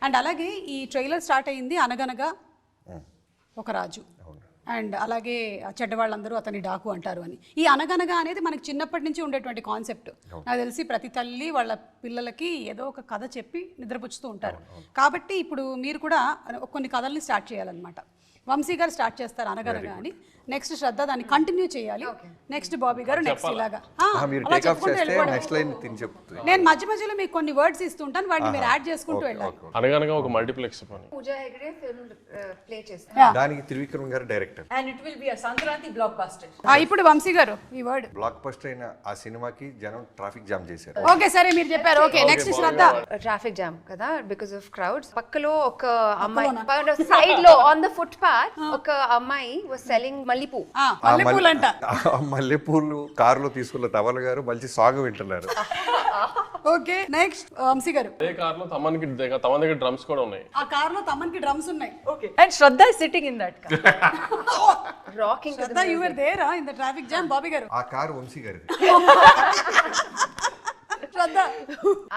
And అలాగే ఈ trailer start అయింది అనగనగా ఒక రాజు అండ్ అలాగే చెడ్డవాళ్ళందరూ అతని డాకు అంటారు అని. ఈ అనగనగా అనేది మనకి చిన్నప్పటి నుంచి ఉండేటువంటి కాన్సెప్ట్. నాకు తెలిసి ప్రతి తల్లి వాళ్ళ పిల్లలకి ఏదో ఒక కథ చెప్పి నిద్రపుచ్చుతూ ఉంటారు. కాబట్టి ఇప్పుడు మీరు కూడా కొన్ని కథల్ని స్టార్ట్ చేయాలన్నమాట. వంశీ గారు స్టార్ట్ చేస్తారు అనగనగా అని, నెక్స్ట్ శ్రద్ధ దాన్ని కంటిన్యూ చేయాలి, నెక్స్ట్ బాబీ గారు నెక్స్ట్ ఇలాగా నేను మధ్య మధ్యలో మీకు కొన్ని వర్డ్స్ ఇస్తుంటాను, వాటిని మీరు యాడ్ చేసుకుంటూ వెళ్ళాలి. అనగనగా ఒక మల్టీప్లెక్స్ పని పూజా హెగ్డే ఫిల్మ్ ప్లే చేస్తారు, దానికి త్రివిక్రమ్ గారు director. And it will be a Sankranti block buster. ఇప్పుడు వంశీ గారు ఈ వర్డ్ బ్లాక్ బస్టర్ అయిన ఆ సినిమాకి జనం ట్రాఫిక్ జామ్ చేశారు. ఓకే సరే మీరు చెప్పారు. ఓకే నెక్స్ట్ శ్రద్ధ. ట్రాఫిక్ జామ్ కదా బికాజ్ ఆఫ్ క్రౌడ్స్. పక్కలో ఒక అమ్మాయి సైడ్ లో ఆన్ ద ఫుట్ పాత్ ఒక అమ్మాయి వాస్ సెల్లింగ్ మల్లెపూ. మల్లెపూలు అంట. మల్లెపూలు కారులో తీసుకున్న తవల గారు మంచి సాగు వింటున్నారు. ఓకే నెక్స్ట్ వంశీ గారు. అదే కార్ లో తమన్ దగ్గర డ్రమ్స్ కూడా ఉన్నాయి. ఆ కార్ లో తమన్కి డ్రమ్స్ ఉన్నాయి. Okay and Shraddha is sitting in that car rocking. Shraddha you were there in the traffic jam. Bobby గారు. ఆ కారు వంశీ గారిది. శ్రద్ధ.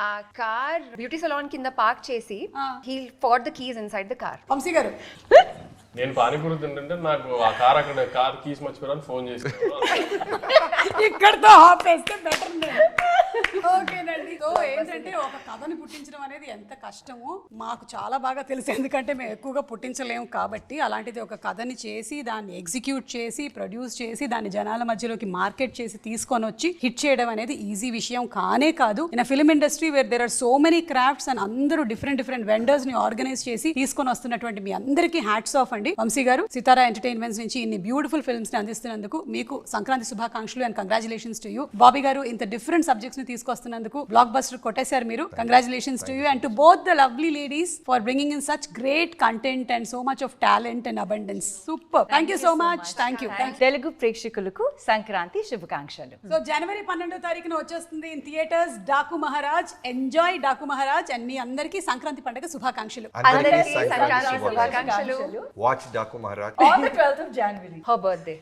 ఆ కార్ బ్యూటీ సలూన్ కింద పార్క్ చేసి he for the keys inside the car. Vamshi గారు. నేను పానీపూరి తింటుంటే నాకు ఆ కార్ అక్కడ కార్ కీస్ మర్చిపోయాను ఫోన్ చేసి ఇక్కడతో ఆపేస్తే బెటర్. ఓకేనండి. సో ఏంటంటే ఒక కథని పుట్టించడం అనేది ఎంత కష్టమో మాకు చాలా బాగా తెలుసు, ఎందుకంటే మేము ఎక్కువగా పుట్టించలేము కాబట్టి. అలాంటిది ఒక కథని చేసి దాన్ని ఎగ్జిక్యూట్ చేసి ప్రొడ్యూస్ చేసి దాన్ని జనాల మధ్యలోకి మార్కెట్ చేసి తీసుకొని వచ్చి హిట్ చేయడం అనేది ఈజీ విషయం కానే కాదు. In film industry where there are so many crafts and అందరూ డిఫరెంట్ వెండర్స్ ని ఆర్గనైజ్ చేసి తీసుకొని వస్తున్నటువంటి మీ అందరికీ హ్యాట్స్ ఆఫ్ అండి. వంశీ గారు సితారా ఎంటర్టైన్మెంట్స్ నుంచి ఇన్ని బ్యూటిఫుల్ ఫిల్మ్స్ ని అందిస్తున్నందుకు మీకు సంక్రాంతి శుభాకాంక్షలు and congratulations to you. Bobby గారు ఇంత డిఫరెంట్ సబ్జెక్ట్స్ ని తీసుకొస్తున్నందుకు బ్లాక్ బస్టర్ కొట్టేశారు మీరు. Congratulations to you and to both the lovely ladies for bringing in such great content and so much of talent and abundance. Super. Thank you so much. Thank you. Telugu ప్రేక్షకులకు సంక్రాంతి శుభాకాంక్షలు. So జనవరి 12వ తారీఖున వచ్చేస్తుంది in theatres Daaku Maharaaj. Enjoy Daaku Maharaaj and మీ అందరికీ సంక్రాంతి పండుగ శుభాకాంక్షలు. అందరికీ సంక్రాంతి శుభాకాంక్షలు. Watch Daaku Maharaaj On the 12th of January. Her birthday.